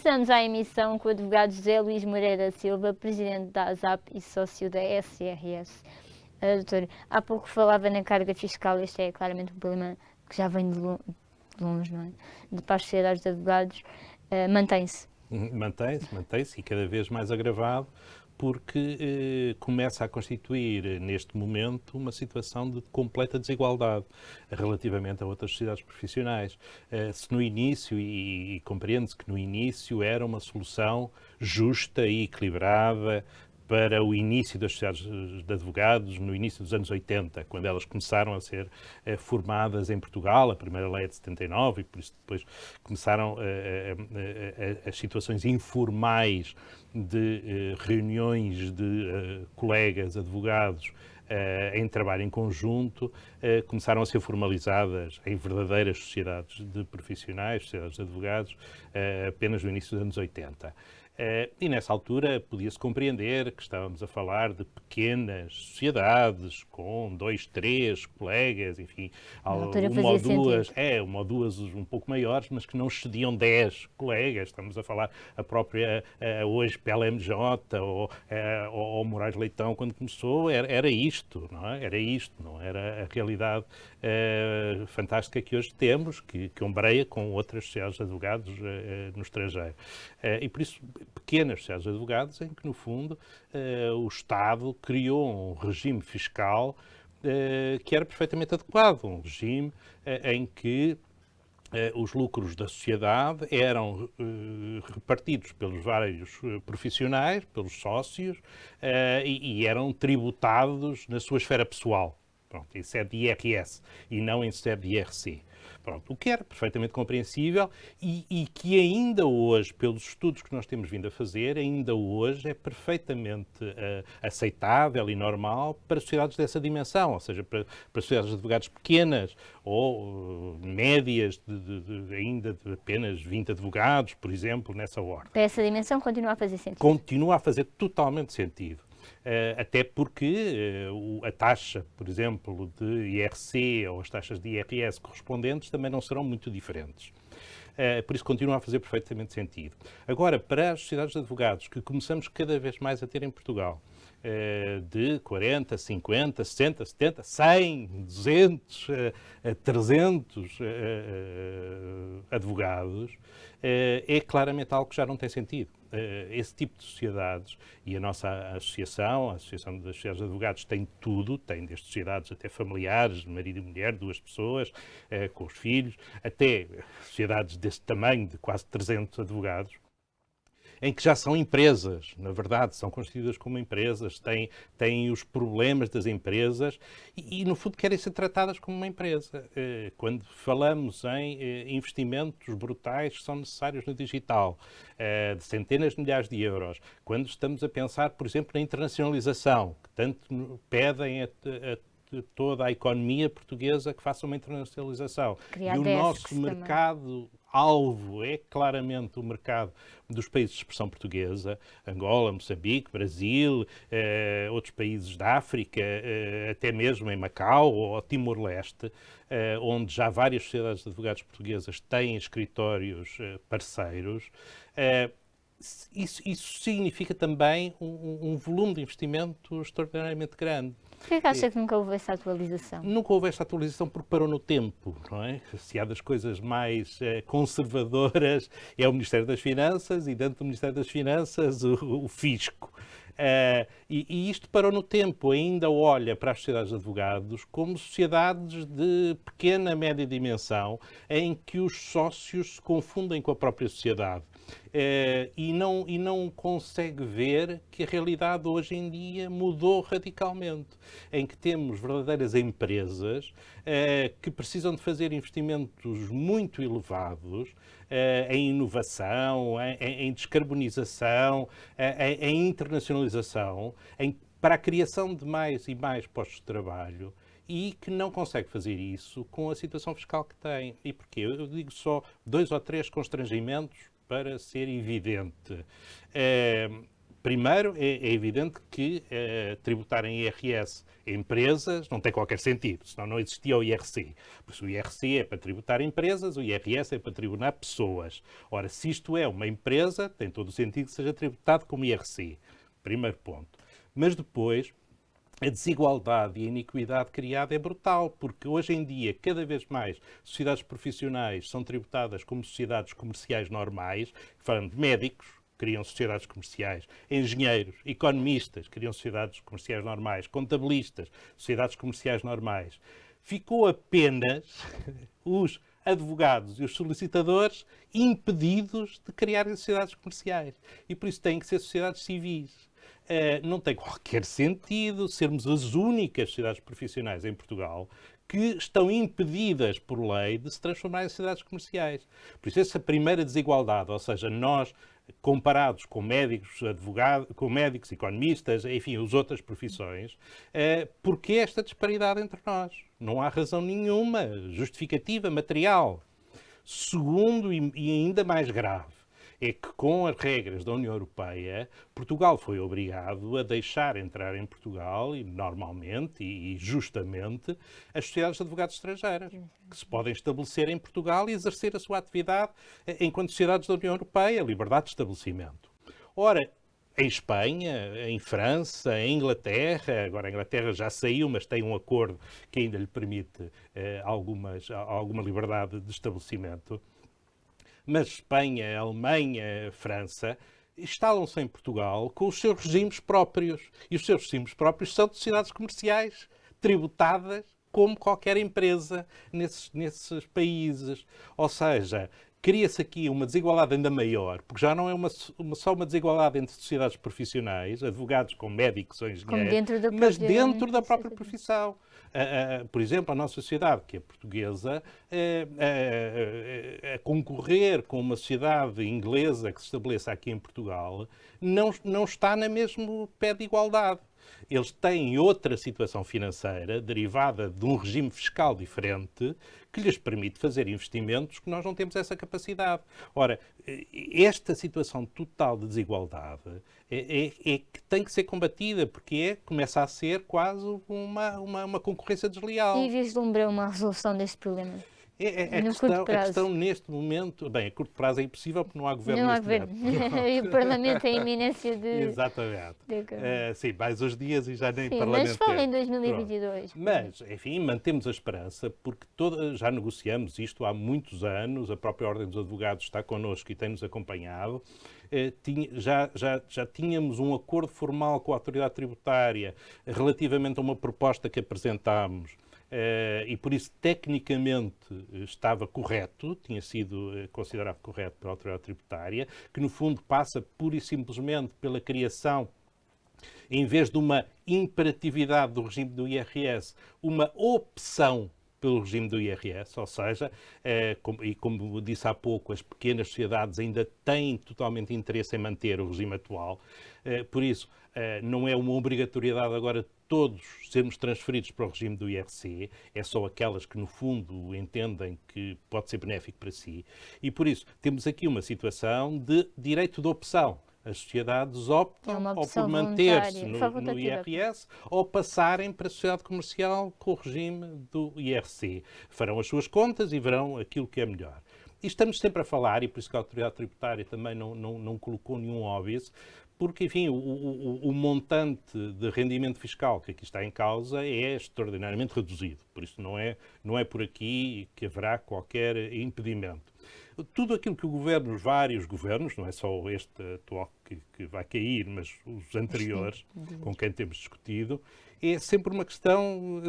Regressamos à emissão com o advogado José Luís Moreira Silva, presidente da ASAP e sócio da SRS. Doutor, há pouco falava na carga fiscal. Este é claramente um problema que já vem de longe, não é? Para as sociedades de advogados. Mantém-se. Mantém-se e cada vez mais agravado, porque começa a constituir, neste momento, uma situação de completa desigualdade relativamente a outras sociedades profissionais. Se no início, e compreende-se que no início era uma solução justa e equilibrada para o início das sociedades de advogados, no início dos anos 80, quando elas começaram a ser formadas em Portugal, a primeira lei é de 79, e por isso depois começaram as situações informais de reuniões de colegas advogados em trabalho em conjunto, começaram a ser formalizadas em verdadeiras sociedades de profissionais, sociedades de advogados, apenas no início dos anos 80. E nessa altura podia-se compreender que estávamos a falar de pequenas sociedades com 2, 3 colegas, enfim, uma ou duas um pouco maiores, mas que não excediam 10 colegas. Estamos a falar a própria hoje PLMJ ou Moraes Leitão, quando começou, era isto, não é? Era isto, não era a realidade fantástica que hoje temos, que ombreia com outras sociedades de advogados no estrangeiro. E por isso, pequenas sociedades de advogados em que, no fundo, o Estado criou um regime fiscal que era perfeitamente adequado, um regime em que os lucros da sociedade eram repartidos pelos vários profissionais, pelos sócios, e eram tributados na sua esfera pessoal. Pronto, em sede de IRS e não em sede de IRC. Pronto, o que era perfeitamente compreensível e que ainda hoje, pelos estudos que nós temos vindo a fazer, ainda hoje é perfeitamente aceitável e normal para sociedades dessa dimensão, ou seja, para sociedades de advogados pequenas ou médias, ainda de apenas 20 advogados, por exemplo, nessa ordem. Para essa dimensão continua a fazer sentido? Continua a fazer totalmente sentido. Até porque a taxa, por exemplo, de IRC ou as taxas de IRS correspondentes também não serão muito diferentes. Por isso continua a fazer perfeitamente sentido. Agora, para as sociedades de advogados, que começamos cada vez mais a ter em Portugal, de 40, 50, 60, 70, 100, 200, 300 advogados, é claramente algo que já não tem sentido. Esse tipo de sociedades, e a nossa associação, a Associação das Sociedades de Advogados, tem tudo, tem desde sociedades até familiares, marido e mulher, 2 pessoas, com os filhos, até sociedades desse tamanho, de quase 300 advogados, em que já são empresas, na verdade, são constituídas como empresas, têm os problemas das empresas e, no fundo, querem ser tratadas como uma empresa. Quando falamos em investimentos brutais que são necessários no digital, de centenas de milhares de euros, quando estamos a pensar, por exemplo, na internacionalização, que tanto pedem a toda a economia portuguesa que faça uma internacionalização. Criar e o nosso mercado alvo é claramente o mercado dos países de expressão portuguesa, Angola, Moçambique, Brasil, outros países da África, até mesmo em Macau ou Timor-Leste, onde já várias sociedades de advogados portuguesas têm escritórios parceiros. Isso significa também um volume de investimento extraordinariamente grande. Por que acha que nunca houve essa atualização? Nunca houve esta atualização porque parou no tempo, não é? Se há das coisas mais conservadoras é o Ministério das Finanças e dentro do Ministério das Finanças o Fisco. E isto parou no tempo, ainda olha para as sociedades de advogados como sociedades de pequena, média dimensão, em que os sócios se confundem com a própria sociedade. E não consegue ver que a realidade hoje em dia mudou radicalmente, em que temos verdadeiras empresas que precisam de fazer investimentos muito elevados em inovação, em descarbonização, em internacionalização, para a criação de mais e mais postos de trabalho, e que não consegue fazer isso com a situação fiscal que tem. E porquê? Eu digo só 2 ou 3 constrangimentos para ser evidente. Primeiro, é evidente que tributar em IRS empresas não tem qualquer sentido, senão não existia o IRC. Por isso o IRC é para tributar empresas, o IRS é para tributar pessoas. Ora, se isto é uma empresa, tem todo o sentido que seja tributado como IRC. Primeiro ponto. Mas depois, a desigualdade e a iniquidade criada é brutal, porque hoje em dia, cada vez mais, sociedades profissionais são tributadas como sociedades comerciais normais, falando de médicos, criam sociedades comerciais, engenheiros, economistas, criam sociedades comerciais normais, contabilistas, sociedades comerciais normais. Ficou apenas os advogados e os solicitadores impedidos de criarem sociedades comerciais. E por isso têm que ser sociedades civis. Não tem qualquer sentido sermos as únicas sociedades profissionais em Portugal que estão impedidas por lei de se transformar em sociedades comerciais. Por isso, essa primeira desigualdade, ou seja, nós, comparados com médicos, advogados, com médicos, economistas, enfim, as outras profissões, porque esta disparidade entre nós? Não há razão nenhuma justificativa, material. Segundo, e ainda mais grave, é que com as regras da União Europeia, Portugal foi obrigado a deixar entrar em Portugal, e normalmente e justamente, as sociedades de advogados estrangeiras, que se podem estabelecer em Portugal e exercer a sua atividade enquanto sociedades da União Europeia, liberdade de estabelecimento. Ora, em Espanha, em França, em Inglaterra, agora a Inglaterra já saiu, mas tem um acordo que ainda lhe permite alguma liberdade de estabelecimento. Mas Espanha, Alemanha, França instalam-se em Portugal com os seus regimes próprios. E os seus regimes próprios são de sociedades comerciais tributadas como qualquer empresa nesses países. Ou seja, cria-se aqui uma desigualdade ainda maior, porque já não é só uma desigualdade entre sociedades profissionais, advogados com médicos ou engenheiros, mas dentro da própria profissão. Por exemplo, a nossa sociedade, que é portuguesa, a concorrer com uma sociedade inglesa que se estabeleça aqui em Portugal, não está no mesmo pé de igualdade. Eles têm outra situação financeira derivada de um regime fiscal diferente que lhes permite fazer investimentos que nós não temos essa capacidade. Ora, esta situação total de desigualdade é que tem que ser combatida, porque começa a ser quase uma concorrência desleal. E vislumbra uma resolução deste problema? A questão neste momento, bem, a curto prazo é impossível porque não há governo neste momento. E o Parlamento é a iminência de... Exatamente. Sim, mais uns dias e já nem Sim, Parlamento. mas fala em 2022. Pronto. Mas, enfim, mantemos a esperança porque já negociamos isto há muitos anos, a própria Ordem dos Advogados está connosco e tem-nos acompanhado. Já tínhamos um acordo formal com a Autoridade Tributária relativamente a uma proposta que apresentámos. E por isso, tecnicamente, estava correto, tinha sido considerado correto pela Autoridade Tributária, que no fundo passa pura e simplesmente pela criação, em vez de uma imperatividade do regime do IRS, uma opção pelo regime do IRS, ou seja, como disse há pouco, as pequenas sociedades ainda têm totalmente interesse em manter o regime atual, por isso não é uma obrigatoriedade agora todos sermos transferidos para o regime do IRC, é só aquelas que no fundo entendem que pode ser benéfico para si, e por isso temos aqui uma situação de direito de opção. As sociedades optam ou por manter-se no IRS ou passarem para a sociedade comercial com o regime do IRC. Farão as suas contas e verão aquilo que é melhor. E estamos sempre a falar, e por isso que a Autoridade Tributária também não colocou nenhum óbvio, porque, enfim, o montante de rendimento fiscal que aqui está em causa é extraordinariamente reduzido. Por isso não é por aqui que haverá qualquer impedimento. Tudo aquilo que o governo, os vários governos, não é só este atual que vai cair, mas os anteriores, com quem temos discutido, é sempre uma questão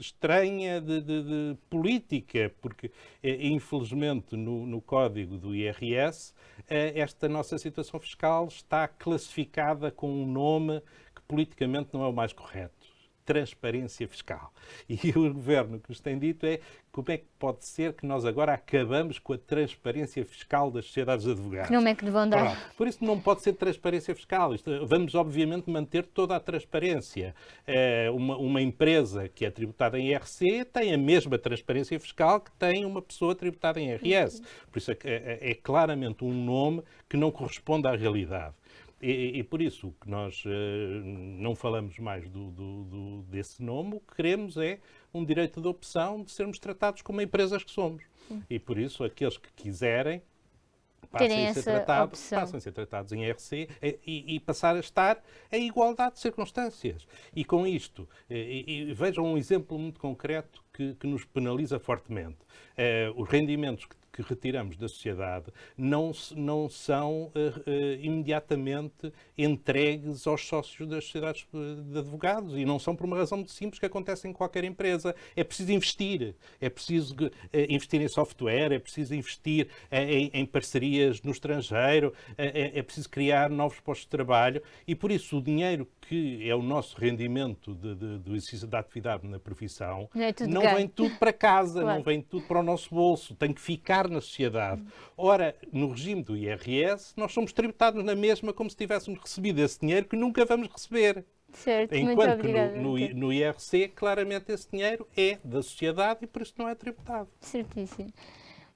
estranha de política, porque infelizmente no código do IRS esta nossa situação fiscal está classificada com um nome que politicamente não é o mais correto. Transparência fiscal. E o governo que nos tem dito é como é que pode ser que nós agora acabamos com a transparência fiscal das sociedades de advogados. Que nome é que lhe vão dar? Pronto. Por isso não pode ser transparência fiscal. Vamos, obviamente, manter toda a transparência. Uma empresa que é tributada em IRC tem a mesma transparência fiscal que tem uma pessoa tributada em IRS. Por isso é claramente um nome que não corresponde à realidade. E por isso o que nós não falamos mais desse nome, o que queremos é um direito de opção de sermos tratados como empresas que somos. E por isso aqueles que quiserem Terem essa opção. passem a ser tratados em RC e passar a estar em igualdade de circunstâncias. E com isto, vejam um exemplo muito concreto que nos penaliza fortemente. Os rendimentos que retiramos da sociedade não são imediatamente entregues aos sócios das sociedades de advogados e não são por uma razão muito simples que acontece em qualquer empresa. É preciso investir. É preciso investir em software, é preciso investir em parcerias no estrangeiro, é preciso criar novos postos de trabalho e, por isso, o dinheiro que é o nosso rendimento do exercício da atividade na profissão não vem tudo para casa, Claro. não vem tudo para o nosso bolso, tem que ficar na sociedade. Ora, no regime do IRS, nós somos tributados na mesma como se tivéssemos recebido esse dinheiro que nunca vamos receber. Certo, muito Enquanto que obrigada. no IRC, claramente esse dinheiro é da sociedade e por isso não é tributado. Certíssimo.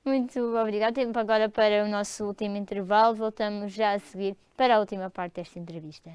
Muito obrigada. Tempo agora para o nosso último intervalo. Voltamos já a seguir para a última parte desta entrevista.